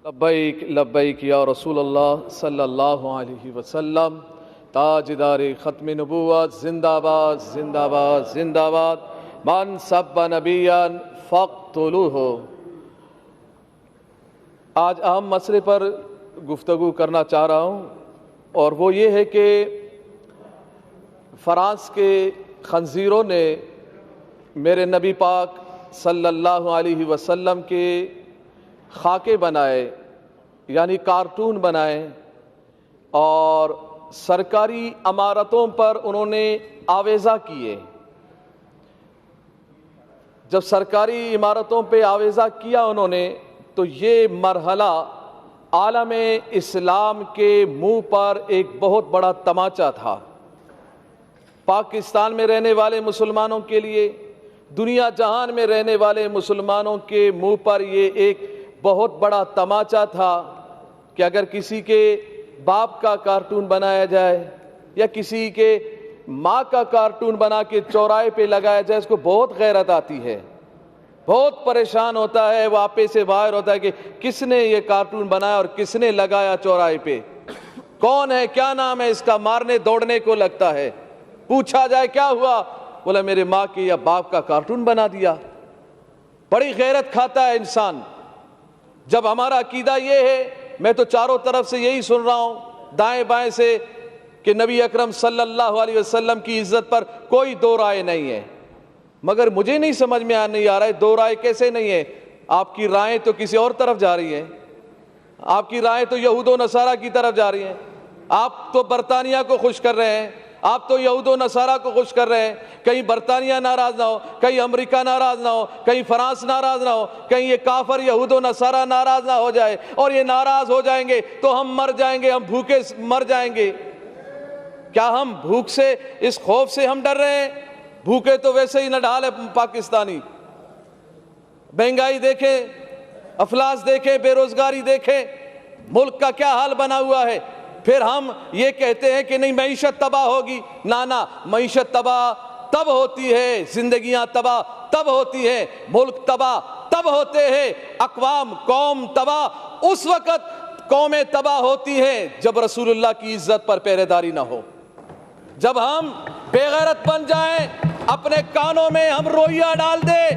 لبیک لبیک یا رسول اللہ صلی اللہ علیہ وسلم، تاجدار ختم نبوت، زندہ باد زندہ باد زندہ باد، من سب نبیا فاقتلوہ۔ آج اہم مسئلے پر گفتگو کرنا چاہ رہا ہوں، اور وہ یہ ہے کہ فرانس کے خنزیروں نے میرے نبی پاک صلی اللہ علیہ وسلم کے خاکے بنائے، یعنی کارٹون بنائے، اور سرکاری عمارتوں پر انہوں نے آویزہ کیے۔ جب سرکاری عمارتوں پہ آویزہ کیا انہوں نے، تو یہ مرحلہ عالم اسلام کے منہ پر ایک بہت بڑا تماچا تھا۔ پاکستان میں رہنے والے مسلمانوں کے لیے، دنیا جہان میں رہنے والے مسلمانوں کے منہ پر یہ ایک بہت بڑا تماچا تھا کہ اگر کسی کے باپ کا کارٹون بنایا جائے یا کسی کے ماں کا کارٹون بنا کے چوراہے پہ لگایا جائے، اس کو بہت غیرت آتی ہے، بہت پریشان ہوتا ہے، وہ آپے سے باہر ہوتا ہے کہ کس نے یہ کارٹون بنایا اور کس نے لگایا چوراہے پہ، کون ہے، کیا نام ہے اس کا، مارنے دوڑنے کو لگتا ہے۔ پوچھا جائے کیا ہوا، بولا میرے ماں کے یا باپ کا کارٹون بنا دیا۔ بڑی غیرت کھاتا ہے انسان۔ جب ہمارا عقیدہ یہ ہے، میں تو چاروں طرف سے یہی سن رہا ہوں، دائیں بائیں سے، کہ نبی اکرم صلی اللہ علیہ وسلم کی عزت پر کوئی دو رائے نہیں ہے، مگر مجھے نہیں سمجھ میں نہیں آ رہا ہے دو رائے کیسے نہیں ہے۔ آپ کی رائیں تو کسی اور طرف جا رہی ہیں، آپ کی رائیں تو یہود و نصارہ کی طرف جا رہی ہیں۔ آپ تو برطانیہ کو خوش کر رہے ہیں، آپ تو یہود و نصارہ کو خوش کر رہے ہیں۔ کہیں برطانیہ ناراض نہ ہو، کہیں امریکہ ناراض نہ ہو، کہیں فرانس ناراض نہ ہو، کہیں یہ کافر یہود و نصارہ ناراض نہ ہو جائے، اور یہ ناراض ہو جائیں گے تو ہم مر جائیں گے، ہم بھوکے مر جائیں گے۔ کیا ہم بھوک سے، اس خوف سے ہم ڈر رہے ہیں؟ بھوکے تو ویسے ہی نہ ڈھال ہے پاکستانی۔ مہنگائی دیکھیں، افلاس دیکھیں، بے روزگاری دیکھیں، ملک کا کیا حال بنا ہوا ہے۔ پھر ہم یہ کہتے ہیں کہ نہیں معیشت تباہ ہوگی۔ نہ، معیشت تباہ تب ہوتی ہے، زندگیاں تباہ تب ہوتی ہیں، ملک تباہ تب ہوتے ہیں، اقوام قوم تباہ اس وقت قومیں تباہ ہوتی ہیں جب رسول اللہ کی عزت پر پہرے داری نہ ہو، جب ہم بے غیرت بن جائیں، اپنے کانوں میں ہم روئیہ ڈال دیں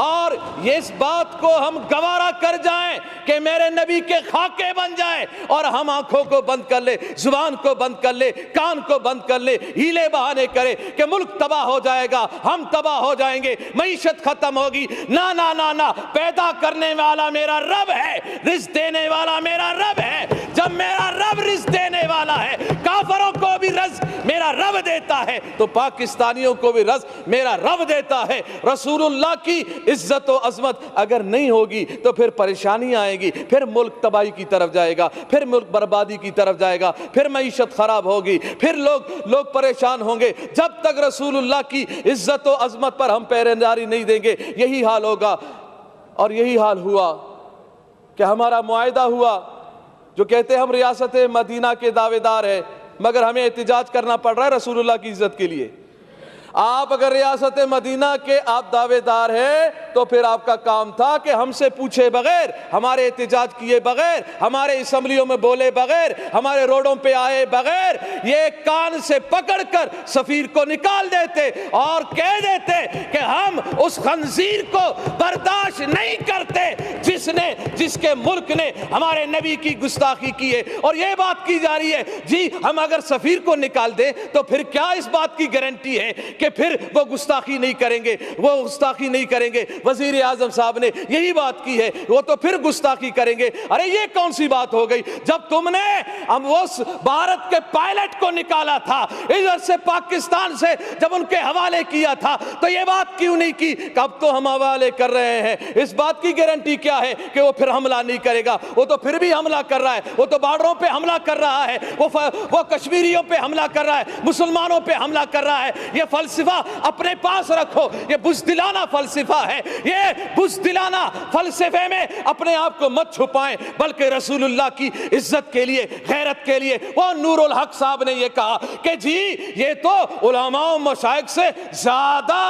اور اس بات کو ہم گوارا کر جائیں کہ میرے نبی کے خاکے بن جائیں، اور ہم آنکھوں کو بند کر لے، زبان کو بند کر لے، کان کو بند کر لے، ہیلے بہانے کرے کہ ملک تباہ ہو جائے گا، ہم تباہ ہو جائیں گے، معیشت ختم ہوگی۔ نہ، پیدا کرنے والا میرا رب ہے، رزق دینے والا میرا رب ہے۔ جب میرا رب رزق دینے والا ہے، کافروں کو بھی رزق میرا رب دیتا ہے، تو پاکستانیوں کو بھی رزق میرا رب دیتا ہے۔ رسول اللہ کی عزت و عظمت اگر نہیں ہوگی تو پھر پریشانی آئے گی، پھر ملک تباہی کی طرف جائے گا، پھر ملک بربادی کی طرف جائے گا، پھر معیشت خراب ہوگی، پھر لوگ پریشان ہوں گے۔ جب تک رسول اللہ کی عزت و عظمت پر ہم پہرے داری نہیں دیں گے، یہی حال ہوگا۔ اور یہی حال ہوا کہ ہمارا معاہدہ ہوا، جو کہتے ہیں ہم ریاست مدینہ کے دعوے دار ہیں، مگر ہمیں احتجاج کرنا پڑ رہا ہے رسول اللہ کی عزت کے لیے۔ آپ اگر ریاست مدینہ کے آپ دعوے دار ہیں تو پھر آپ کا کام تھا کہ ہم سے پوچھے بغیر، ہمارے احتجاج کیے بغیر، ہمارے اسمبلیوں میں بولے بغیر، ہمارے روڈوں پہ آئے بغیر، یہ کان سے پکڑ کر سفیر کو نکال دیتے اور کہہ دیتے کہ ہم اس خنزیر کو برداشت نہیں کرتے جس کے ملک نے ہمارے نبی کی گستاخی کی ہے۔ اور یہ بات کی جا رہی ہے جی ہم اگر سفیر کو نکال دیں تو پھر کیا اس بات کی گارنٹی ہے کہ پھر وہ گستاخی نہیں کریں گے، وہ گستاخی نہیں کریں گے۔ وزیر اعظم صاحب نے یہی بات کی ہے، وہ تو پھر گستاخی کریں گے۔ ارے یہ کون سی بات ہو گئی؟ جب تم نے اس بھارت کے پائلٹ کو نکالا تھا ادھر سے پاکستان سے، جب ان کے حوالے کیا تھا تو یہ بات کیوں نہیں کی کہ اب تو ہم حوالے کر رہے ہیں؟ اس بات کی گارنٹی کیا ہے کہ وہ پھر حملہ نہیں کرے گا؟ وہ تو پھر بھی حملہ کر رہا ہے، وہ تو بارڈروں پہ حملہ کر رہا ہے، وہ کشمیریوں پہ حملہ کر رہا ہے، مسلمانوں پہ حملہ کر رہا ہے۔ یہ فلسفہ اپنے پاس رکھو، یہ بزدلانہ فلسفہ ہے، یہ بزدلانہ فلسفے میں اپنے آپ کو مت چھپائیں، بلکہ رسول اللہ کی عزت کے لیے، غیرت کے لیے۔ وہ نور الحق صاحب نے یہ کہا کہ جی یہ تو علماء و مشائخ سے زیادہ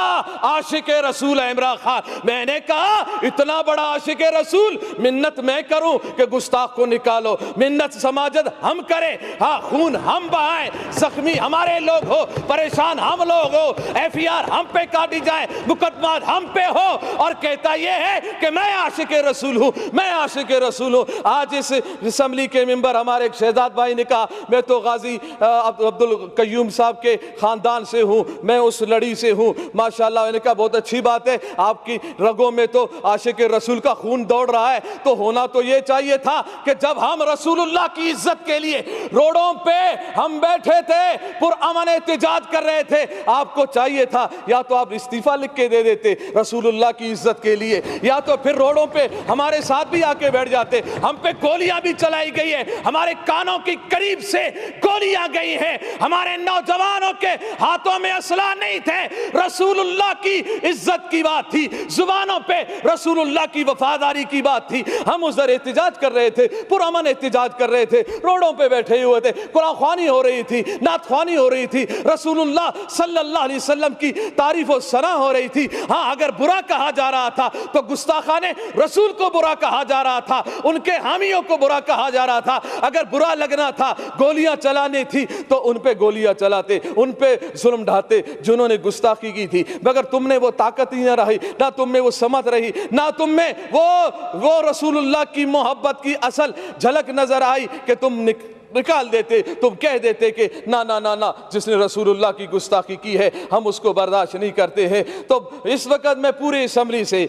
عاشق رسول ہے عمران خان۔ میں نے کہا اتنا بڑا عاشق رسول، منت میں کروں کہ گستاخ کو نکالو، منت سماجت ہم کریں، ہاں خون ہم بہائیں، زخمی ہمارے لوگ ہو، پریشان ہم لوگ ہو، ایف ای آر ہم پہ کاٹی جائے، مقدمات ہم پہ ہو، اور کہتا یہ ہے کہ میں عاشق رسول ہوں، میں عاشق رسول ہوں۔ آج اس اسمبلی کے ممبر ہمارے ایک شہزاد بھائی نے کہا میں تو غازی عبد القیوم صاحب کے خاندان سے ہوں، میں اس لڑی سے ہوں، ماشاءاللہ۔ میں نے کہا بہت اچھی بات ہے، آپ کی رگوں میں تو عاشق رسول کا خون دوڑ رہا ہے، تو ہونا تو یہ چاہیے تھا کہ جب ہم رسول اللہ کی عزت کے لیے روڈوں پہ ہم بیٹھے تھے، پرامن احتجاج کر رہے تھے، آپ کو چاہیے تھا یا تو آپ استعفیٰ لکھ کے دے دیتے رسول اللہ کی عزت کے لیے، یا تو پھر روڈوں پہ ہمارے ساتھ بھی آ کے بیٹھ جاتے۔ ہم پہ گولیاں بھی چلائی گئی ہے، ہمارے کانوں کی قریب سے گولیاں گئی ہیں، ہمارے نوجوانوں کے ہاتھوں میں اسلحہ نہیں تھے، رسول اللہ کی عزت کی بات تھی، زبانوں پہ رسول اللہ کی وفاداری کی بات تھی۔ ہم ادھر احتجاج کر رہے تھے، پرامن احتجاج کر رہے تھے، روڈوں پہ بیٹھے ہوئے تھے، قرآن خوانی ہو رہی تھی، نعت خوانی ہو رہی تھی، رسول اللہ صلی اللہ علیہ وسلم کی تعریف و ثنا ہو رہی تھی۔ ہاں اگر برا کہا جا رہا تھا تو گستاخانے رسول کو برا کہا جا رہا تھا، ان کے حامیوں کو برا کہا جا رہا تھا۔ اگر برا لگنا تھا، گولیاں چلانے تھی تو ان پہ گولیاں چلاتے، ان پہ ظلم ڈھاتے جنہوں نے گستاخی کی تھی، مگر تم نے وہ طاقت ہی نہ رہی، نہ تم میں وہ سمت رہی، نہ تم میں وہ رسول اللہ کی محبت کی اصل جھلک نظر آئی کہ تم نکال دیتے، تم کہہ دیتے کہ نہ نہ نہ نہ، جس نے رسول اللہ کی گستاخی کی ہے ہم اس کو برداشت نہیں کرتے ہیں۔ تو اس وقت میں پوری اسمبلی سے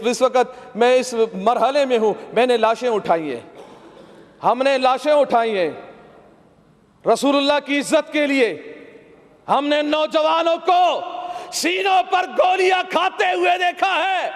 اس وقت میں اس مرحلے میں ہوں، میں نے لاشیں اٹھائی ہیں، ہم نے لاشیں اٹھائی ہیں رسول اللہ کی عزت کے لیے، ہم نے نوجوانوں کو سینوں پر گولیاں کھاتے ہوئے دیکھا ہے،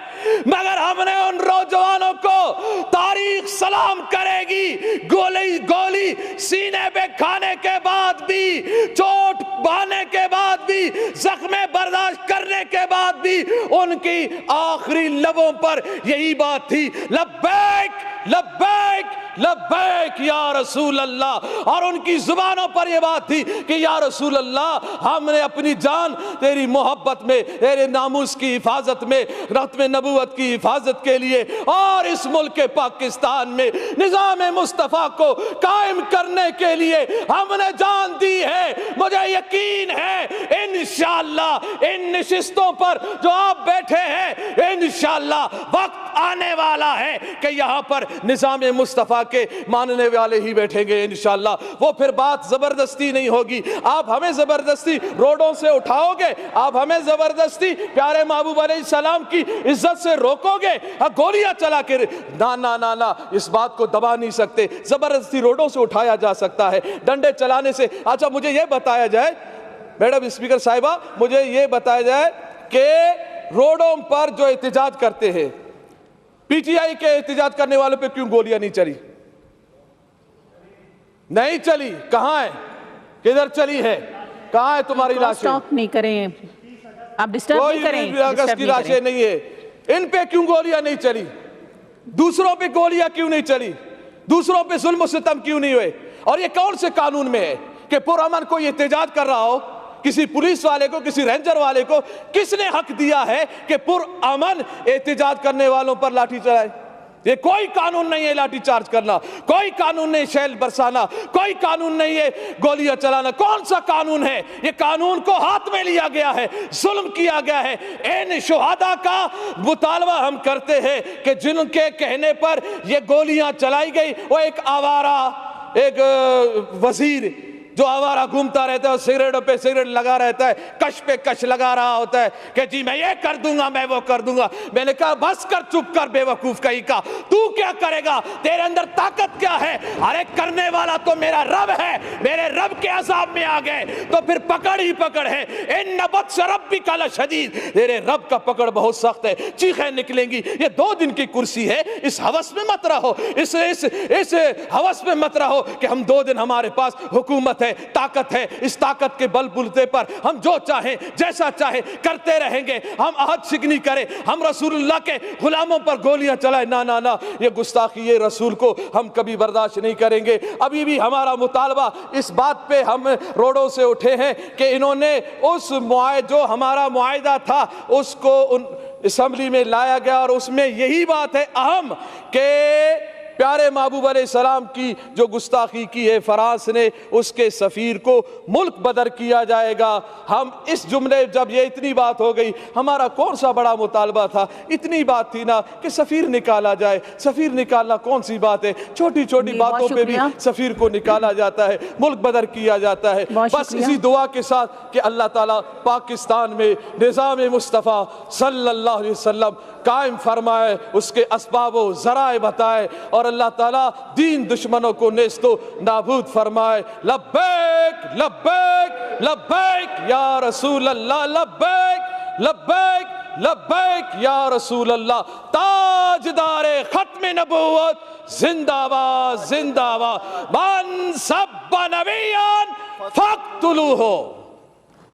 مگر ہم نے ان نوجوانوں کو تاریخ سلام کرے گی، گولی سینے پہ کھانے کے بعد بھی، چوٹ بہانے کے بعد بھی، زخم برداشت کرنے کے بعد بھی ان کی آخری لبوں پر یہی بات تھی، لبیک لبیک لبیک یا رسول اللہ، اور ان کی زبانوں پر یہ بات تھی کہ یا رسول اللہ ہم نے اپنی جان تیری محبت میں، تیرے ناموس کی حفاظت میں، ختم نبوت کی حفاظت کے لیے اور اس ملک پاکستان میں نظام مصطفیٰ کو قائم کرنے کے لیے ہم نے جان دی ہے۔ مجھے یقین ہے انشاءاللہ ان نشستوں پر جو آپ بیٹھے ہیں، انشاءاللہ وقت آنے والا ہے کہ یہاں پر نظام مصطفیٰ کے ماننے والے ہی بیٹھیں گے انشاءاللہ۔ وہ پھر بات زبردستی نہیں ہوگی، آپ ہمیں زبردستی روڈوں سے اٹھاؤ گے، آپ ہمیں زبردستی پیارے محبوب علیہ السلام کی عزت سے روکو گے، گولیاں چلا کے نہ نہ نہ نہ، اس بات کو دبا نہیں سکتے۔ زبردستی روڈوں سے اٹھایا جا سکتا ہے، ڈنڈے چلانے سے۔ اچھا مجھے یہ بتایا جائے میڈم اسپیکر صاحبہ، مجھے یہ بتایا جائے کہ روڈوں پر جو احتجاج کرتے ہیں، پی ٹی آئی کے احتجاج کرنے والوں پہ کیوں گولیاں نہیں چلی؟ نہیں چلی، کہاں ہے؟ کدھر چلی ہے؟ کہاں ہے تمہاری لاشیں؟ سٹاپ نہیں کریں، آپ ڈسٹرب نہیں کریں، کوئی اگست کی لاشیں نہیں ہے، ان پہ کیوں گولیاں نہیں چلی؟ دوسروں پہ گولیاں کیوں نہیں چلی؟ دوسروں پہ ظلم و ستم کیوں نہیں ہوئے؟ اور یہ کون سے قانون میں ہے کہ پرامن کوئی احتجاج کر رہا ہو، کسی پولیس والے کو، کسی رینجر والے کو کس نے حق دیا ہے کہ پرامن احتجاج کرنے والوں پر لاٹھی چلائے؟ یہ کوئی قانون نہیں ہے لاٹھی چارج کرنا، کوئی قانون نہیں شیل برسانا، کوئی قانون نہیں ہے گولیاں چلانا۔ کون سا قانون ہے؟ یہ قانون کو ہاتھ میں لیا گیا ہے، ظلم کیا گیا ہے۔ ان شہداء کا مطالبہ ہم کرتے ہیں کہ جن کے کہنے پر یہ گولیاں چلائی گئی، وہ ایک آوارہ، ایک وزیر جو آوارہ گھومتا رہتا ہے، سگریٹوں پہ سگریٹ لگا رہتا ہے، کش پہ کش لگا رہا ہوتا ہے کہ جی میں یہ کر دوں گا، میں وہ کر دوں گا۔ میں نے کہا بس کر، چپ کر بے وقوف کہیں کا، تو کیا کرے گا؟ تیرے اندر طاقت کیا ہے؟ ارے کرنے والا تو میرا رب ہے، میرے رب کے عذاب میں آ گئے تو پھر پکڑ ہی پکڑ ہے۔ ان بطش ربک لشدید، تیرے رب کا پکڑ بہت سخت ہے، چیخیں نکلیں گی۔ یہ 2 دن کی کرسی ہے، اس ہوس میں مت رہو، اس ہوس میں مت رہو کہ ہم 2 دن ہمارے پاس حکومت ہے۔ ہے، طاقت ہے، اس طاقت کے بل بوتے پر ہم جو چاہیں جیسا چاہیں کرتے رہیں گے، ہم عہد شکنی کریں، ہم رسول اللہ کے غلاموں پر گولیاں چلائیں، نہ، یہ گستاخی یہ رسول کو ہم کبھی برداشت نہیں کریں گے۔ ابھی بھی ہمارا مطالبہ اس بات پہ ہم روڈوں سے اٹھے ہیں کہ انہوں نے اس جو ہمارا معاہدہ تھا اس کو اسمبلی میں لایا گیا، اور اس میں یہی بات ہے اہم کہ پیارے محبوب علیہ السلام کی جو گستاخی کی ہے فرانس نے، اس کے سفیر کو ملک بدر کیا جائے گا۔ ہم اس جملے جب یہ اتنی بات ہو گئی، ہمارا کون سا بڑا مطالبہ تھا، اتنی بات تھی نا کہ سفیر نکالا جائے۔ سفیر نکالنا کون سی بات ہے، چھوٹی چھوٹی باتوں پہ بھی سفیر کو نکالا جاتا ہے، ملک بدر کیا جاتا ہے۔ بس اسی دعا کے ساتھ کہ اللہ تعالیٰ پاکستان میں نظام مصطفیٰ صلی اللہ علیہ وسلم قائم فرمائے، اس کے اسباب و ذرائع بتائے، اور اللہ تعالیٰ دین دشمنوں کو نیست و نابود فرمائے۔ لبیک لبیک لبیک یا رسول اللہ، لبیک لبیک لبیک یا رسول اللہ۔ تاجدار ختم نبوت زندہ باد زندہ باد، من سب نبیان فاقتلوہ۔